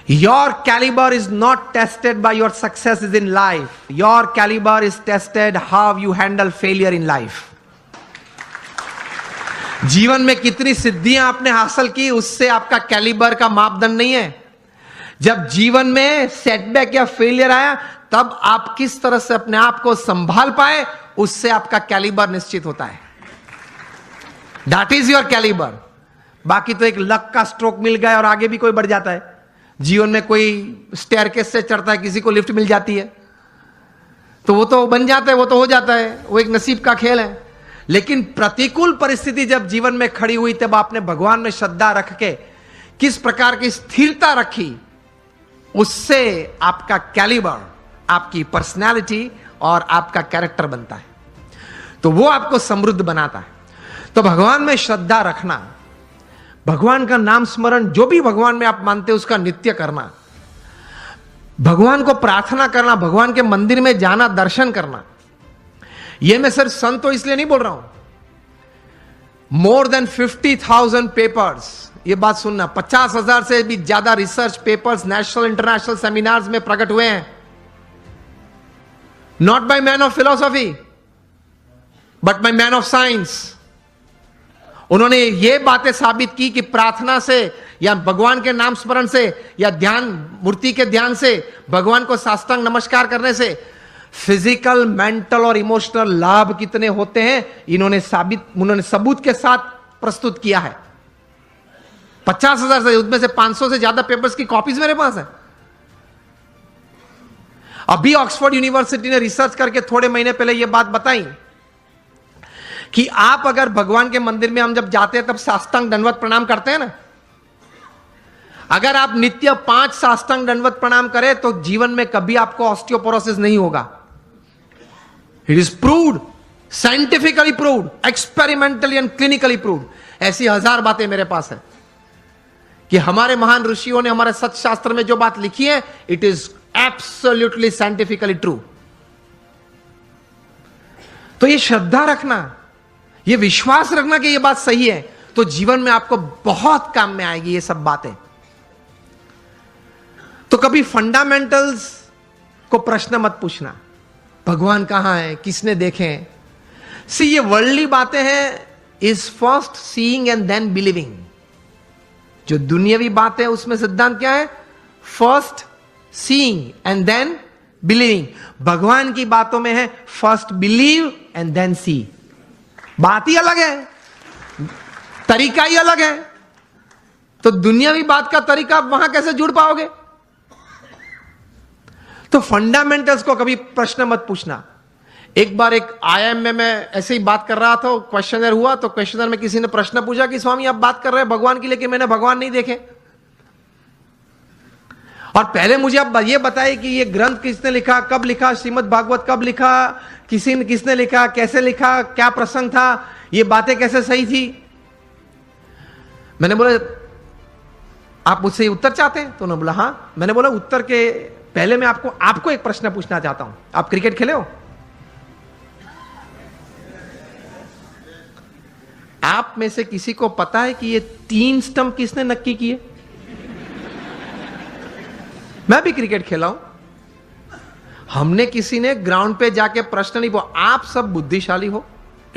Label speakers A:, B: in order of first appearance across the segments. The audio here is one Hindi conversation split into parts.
A: Your caliber is not tested by your successes in life. Your caliber is tested how you handle failure in life. जीवन में कितनी सिद्धियां आपने हासिल की, उससे आपका कैलिबर का मापदंड नहीं है. जब जीवन में सेटबैक या फेलियर आया, तब आप किस तरह से अपने आप को संभाल पाए, उससे आपका कैलिबर निश्चित होता है. That is your calibre. बाकी तो एक लक का स्ट्रोक मिल गया और आगे भी कोई बढ़ जाता है. जीवन में कोई स्टेयरकेस से चढ़ता है, किसी को लिफ्ट मिल जाती है, तो वो तो बन जाता है, वो तो हो जाता है, वो एक नसीब का खेल है. लेकिन प्रतिकूल परिस्थिति जब जीवन में खड़ी हुई, तब आपने भगवान में श्रद्धा रख के किस प्रकार की स्थिरता रखी, उससे आपका कैलिबर, आपकी पर्सनैलिटी और आपका कैरेक्टर बनता है. तो वो आपको समृद्ध बनाता है. तो भगवान में श्रद्धा रखना, भगवान का नाम स्मरण, जो भी भगवान में आप मानते हो उसका नित्य करना, भगवान को प्रार्थना करना, भगवान के मंदिर में जाना, दर्शन करना. यह मैं सिर्फ संत तो इसलिए नहीं बोल रहा हूं. मोर देन 50,000 पेपर्स, यह बात सुनना, 50,000 से भी ज्यादा research papers national international seminars में प्रकट हुए हैं. Not by man of philosophy but by man of science. उन्होंने ये बातें साबित की कि प्रार्थना से या भगवान के नाम स्मरण से या ध्यान, मूर्ति के ध्यान से, भगवान को साष्टांग नमस्कार करने से फिजिकल, मेंटल और इमोशनल लाभ कितने होते हैं, उन्होंने सबूत के साथ प्रस्तुत किया है. 50,000 से, उसमें से 500 से ज्यादा पेपर्स की कॉपीज मेरे पास है. अभी ऑक्सफोर्ड यूनिवर्सिटी ने रिसर्च करके थोड़े महीने पहले यह बात बताई कि आप अगर भगवान के मंदिर में हम जब जाते हैं तब साष्टांग दंडवत प्रणाम करते हैं ना, अगर आप नित्य 5 साष्टांग दंडवत प्रणाम करें तो जीवन में कभी आपको ऑस्टियोपोरोसिस नहीं होगा. It is proved, scientifically proved, experimentally and clinically proved. ऐसी 1000 बातें मेरे पास है कि हमारे महान ऋषियों ने हमारे सत्य शास्त्र में जो बात लिखी है, it is absolutely scientifically true. तो ये श्रद्धा रखना, ये विश्वास रखना कि ये बात सही है, तो जीवन में आपको बहुत काम में आएगी ये सब बातें. तो कभी फंडामेंटल्स को प्रश्न मत पूछना, भगवान कहां है, किसने देखे. सी, ये वर्ल्डली बातें हैं, is first seeing and then believing. जो दुनियावी बातें हैं उसमें सिद्धांत क्या है, first seeing and then believing. भगवान की बातों में है first believe and then see. बात ही अलग है, तरीका ही अलग है. तो दुनियावी बात का तरीका आप वहां कैसे जुड़ पाओगे. तो फंडामेंटल्स को कभी प्रश्न मत पूछना. एक बार एक आईआईएम में मैं ऐसे ही बात कर रहा था, क्वेश्चनर हुआ, तो क्वेश्चनर में किसी ने प्रश्न पूछा कि स्वामी आप बात कर रहे हैं भगवान की, लेकिन मैंने भगवान नहीं देखे. और पहले मुझे आप ये बताइए कि ये ग्रंथ किसने लिखा, कब लिखा, श्रीमद् भागवत कब लिखा, किसने लिखा, कैसे लिखा, क्या प्रसंग था, ये बातें कैसे सही थी. मैंने बोला आप मुझसे उत्तर चाहते हैं, तो उन्होंने बोला हां. मैंने बोला उत्तर के पहले मैं आपको एक प्रश्न पूछना चाहता हूं. आप क्रिकेट खेले हो? आप में से किसी को पता है कि ये 3 स्टंप किसने नक्की किए? मैं भी क्रिकेट खेला हूं. हमने किसी ने ग्राउंड पे जाके प्रश्न नहीं पूछा. आप सब बुद्धिशाली हो,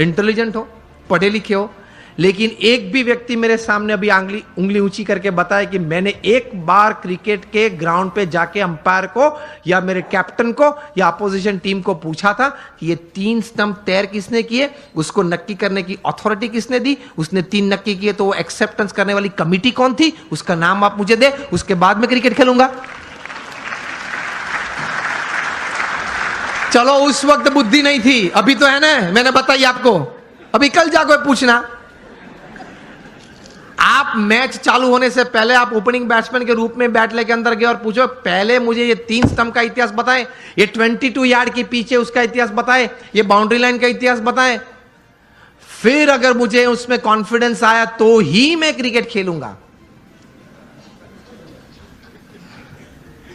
A: इंटेलिजेंट हो, पढ़े लिखे हो, लेकिन एक भी व्यक्ति मेरे सामने अभी उंगली ऊंची करके बताए कि मैंने एक बार क्रिकेट के ग्राउंड पे जाके अंपायर को या मेरे कैप्टन को या अपोजिशन टीम को पूछा था कि ये 3 स्टंप तैर किसने किए, उसको नक्की करने की अथॉरिटी किसने दी, उसने 3 नक्की किए तो वो एक्सेप्टेंस करने वाली कमिटी कौन थी, उसका नाम आप मुझे दे, उसके बाद मैं क्रिकेट खेलूंगा. चलो उस वक्त बुद्धि नहीं थी, अभी तो है ना, मैंने बताई आपको. अभी कल जाकर पूछना. आप मैच चालू होने से पहले आप ओपनिंग बैट्समैन के रूप में बैट लेके अंदर गए और पूछो पहले मुझे ये 3 स्टंप का इतिहास बताएं, ये 22 यार्ड के पीछे उसका इतिहास बताएं, ये बाउंड्री लाइन का इतिहास बताएं. फिर अगर मुझे उसमें कॉन्फिडेंस आया तो ही मैं क्रिकेट खेलूंगा.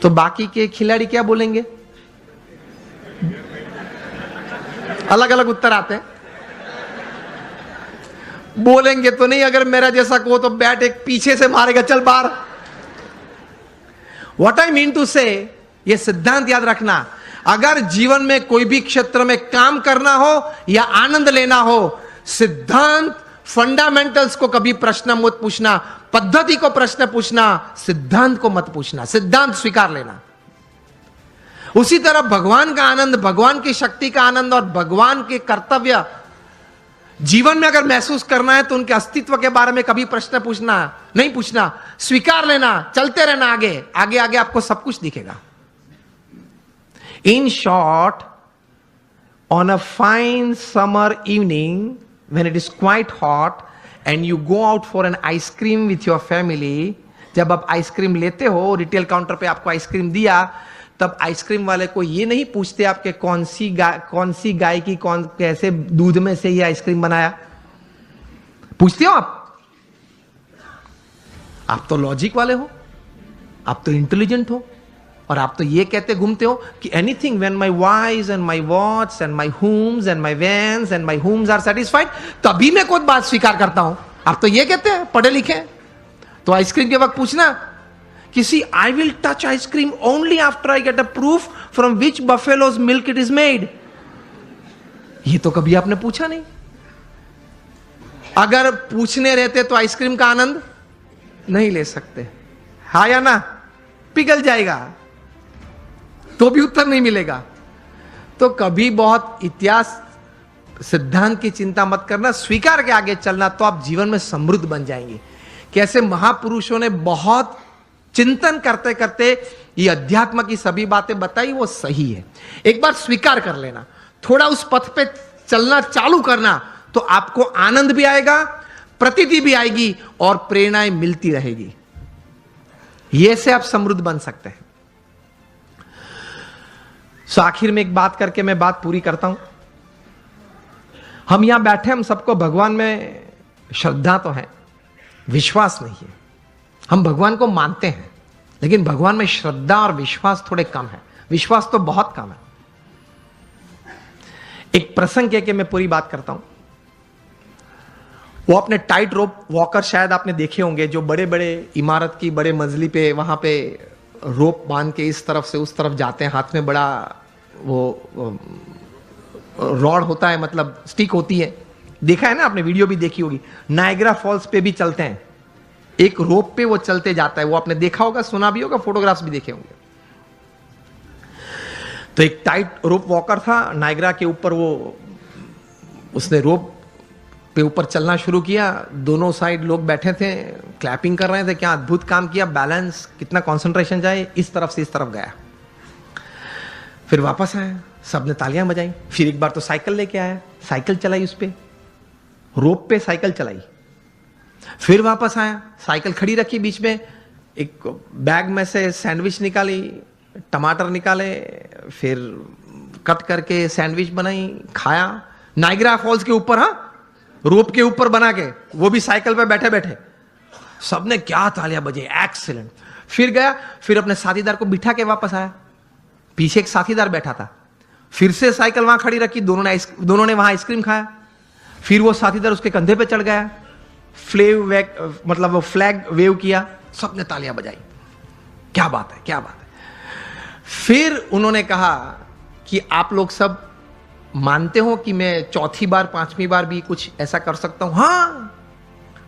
A: तो बाकी के खिलाड़ी क्या बोलेंगे? अलग अलग उत्तर आते हैं. बोलेंगे तो नहीं, अगर मेरा जैसा को तो बैट एक पीछे से मारेगा, चल बाहर. व्हाट आई मीन टू से, यह सिद्धांत याद रखना, अगर जीवन में कोई भी क्षेत्र में काम करना हो या आनंद लेना हो, सिद्धांत फंडामेंटल्स को कभी प्रश्न मत पूछना, पद्धति को प्रश्न पूछना, सिद्धांत को मत पूछना, सिद्धांत स्वीकार लेना। उसी तरह भगवान का आनंद, भगवान की शक्ति का आनंद और भगवान के कर्तव्य जीवन में अगर महसूस करना है तो उनके अस्तित्व के बारे में कभी प्रश्न पूछना नहीं, पूछना, स्वीकार लेना, चलते रहना, आगे आगे आगे आपको सब कुछ दिखेगा। In short, on a fine summer evening, when it is quite hot and you go out for an ice cream with your family, जब आप आइसक्रीम लेते हो, रिटेल काउंटर पे आपको आइसक्रीम दिया, तब आइसक्रीम वाले को ये नहीं पूछते आपके कौन सी गाय की कैसे दूध में से ये आइसक्रीम बनाया, पूछते हो आप तो लॉजिक वाले हो, आप तो इंटेलिजेंट हो, और आप तो ये कहते घूमते हो कि anything when my wise and my watts and my homes and my vans and my homes are satisfied, तभी मैं कोई बात स्वीकार करता हूं। आप तो ये कहते हैं, पढ़े लिखे। तो आइसक्रीम के वक्त पूछना किसी, I will touch ice cream only after I get a proof from which buffaloes milk it is made. ये तो कभी आपने पूछा नहीं। अगर पूछने रहते तो आइसक्रीम का आनंद नहीं ले सकते, हा या ना, पिघल जाएगा तो भी उत्तर नहीं मिलेगा। तो कभी बहुत इतिहास सिद्धांत की चिंता मत करना, स्वीकार के आगे चलना, तो आप जीवन में समृद्ध बन जाएंगे। कैसे महापुरुषों ने बहुत चिंतन करते करते ये अध्यात्म की सभी बातें बताई, वो सही है। एक बार स्वीकार कर लेना, थोड़ा उस पथ पे चलना चालू करना, तो आपको आनंद भी आएगा, प्रतीति भी आएगी और प्रेरणाएं मिलती रहेगी। ये से आप समृद्ध बन सकते हैं। सो आखिर में एक बात करके मैं बात पूरी करता हूं। हम यहां बैठे, हम सबको भगवान में श्रद्धा तो है, विश्वास नहीं है। हम भगवान को मानते हैं, लेकिन भगवान में श्रद्धा और विश्वास थोड़े कम है। विश्वास तो बहुत कम है। एक प्रसंग कह के मैं पूरी बात करता हूं। वो अपने टाइट रोप वॉकर शायद आपने देखे होंगे, जो बड़े बड़े इमारत की बड़े मंजिली पे वहां पे रोप बांध के इस तरफ से उस तरफ जाते हैं। हाथ में बड़ा वो रॉड होता है, मतलब स्टिक होती है, देखा है ना आपने, वीडियो भी देखी होगी। नायग्रा फॉल्स पे भी चलते हैं, एक रोप पे वो चलते जाता है, वो आपने देखा होगा, सुना भी होगा, फोटोग्राफ्स भी देखे होंगे। तो एक टाइट रोप वॉकर था नायग्रा के ऊपर, वो उसने रोप पे ऊपर चलना शुरू किया। दोनों साइड लोग बैठे थे, क्लैपिंग कर रहे थे, क्या अद्भुत काम किया, बैलेंस, कितना कंसंट्रेशन जाए, इस तरफ से इस तरफ गया। फिर वापस आया, सबने तालियां बजाई। फिर एक बार तो साइकिल लेके आया, साइकिल चलाई, उस पे रोप पे साइकिल चलाई। फिर वापस आया, साइकिल खड़ी रखी बीच में, एक बैग में से सैंडविच निकाली, टमाटर निकाले, फिर कट करके सैंडविच बनाई, खाया। नायग्रा फॉल्स के ऊपर, हाँ, रोप के ऊपर बना के, वो भी साइकिल पे बैठे बैठे। सबने क्या तालियां बजे, एक्सीलेंट। फिर गया, फिर अपने साथीदार को बिठा के वापस आया। पीछे एक साथीदार बैठा था, फिर से साइकिल वहां खड़ी रखी, दोनों ने वहां आइसक्रीम खाया। फिर वो साथीदार उसके कंधे पे चढ़ गया, मतलब वो फ्लैग वेव किया, सबने तालियां बजाई। क्या बात है, क्या बात है। फिर उन्होंने कहा कि आप लोग सब मानते हो कि मैं चौथी बार पांचवी बार भी कुछ ऐसा कर सकता हूं? हाँ,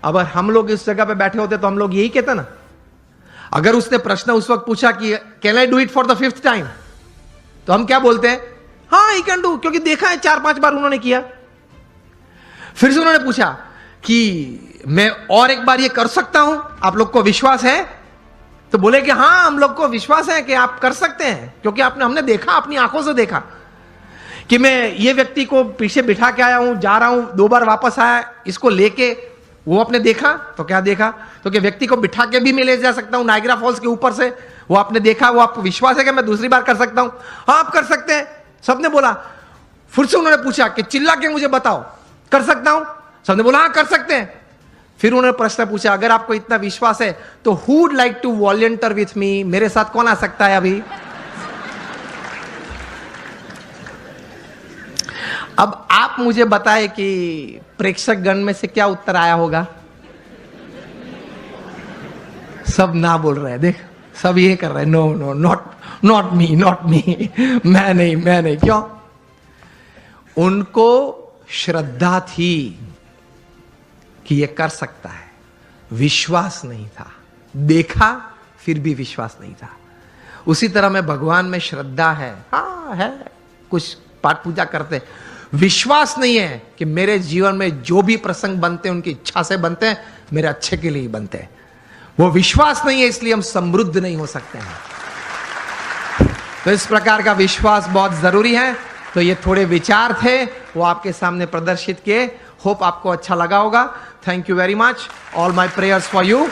A: अगर हम लोग इस जगह पे बैठे होते तो हम लोग यही कहते ना। अगर उसने प्रश्न उस वक्त पूछा कि can I do it for the 5th time, तो हम क्या बोलते हैं? हाँ, ही कैन डू, क्योंकि देखा है 4-5 बार उन्होंने किया। फिर से उन्होंने पूछा कि मैं और एक बार ये कर सकता हूं, आप लोग को विश्वास है? तो बोले कि हाँ, हम लोग को विश्वास है कि आप कर सकते हैं, क्योंकि हमने देखा, अपनी आंखों से देखा कि मैं ये व्यक्ति को पीछे बिठा के आया हूं, जा रहा हूं, 2 बार वापस आया, इसको लेके। वो आपने देखा, तो क्या देखा? तो कि व्यक्ति को बिठा के भी मैं ले जा सकता हूं नायग्रा फॉल्स के ऊपर से। वो आपने देखा, वो आपको विश्वास है कि मैं दूसरी बार कर सकता हूं? हाँ, आप कर सकते हैं, सबने बोला। फिर से उन्होंने पूछा कि चिल्ला के मुझे बताओ, कर सकता हूं? सबने बोला हाँ, कर सकते हैं। फिर उन्होंने प्रश्न पूछा, अगर आपको इतना विश्वास है तो who would like to volunteer with me, मेरे साथ कौन आ सकता है अभी? अब आप मुझे बताएं कि प्रेक्षक गण में से क्या उत्तर आया होगा? सब ना बोल रहे हैं, देख, सब ये कर रहे हैं, नो नो नॉट मी, मैं नहीं। क्यों? उनको श्रद्धा थी कि ये कर सकता है, विश्वास नहीं था। देखा फिर भी विश्वास नहीं था। उसी तरह में भगवान में श्रद्धा है, हाँ है, कुछ पाठ पूजा करते, विश्वास नहीं है कि मेरे जीवन में जो भी प्रसंग बनते हैं उनकी इच्छा से बनते हैं, मेरे अच्छे के लिए ही बनते हैं। वो विश्वास नहीं है, इसलिए हम समृद्ध नहीं हो सकते हैं। तो इस प्रकार का विश्वास बहुत जरूरी है। तो ये थोड़े विचार थे, वो आपके सामने प्रदर्शित किए। होप आपको अच्छा लगा होगा। Thank you very much. All my prayers for you.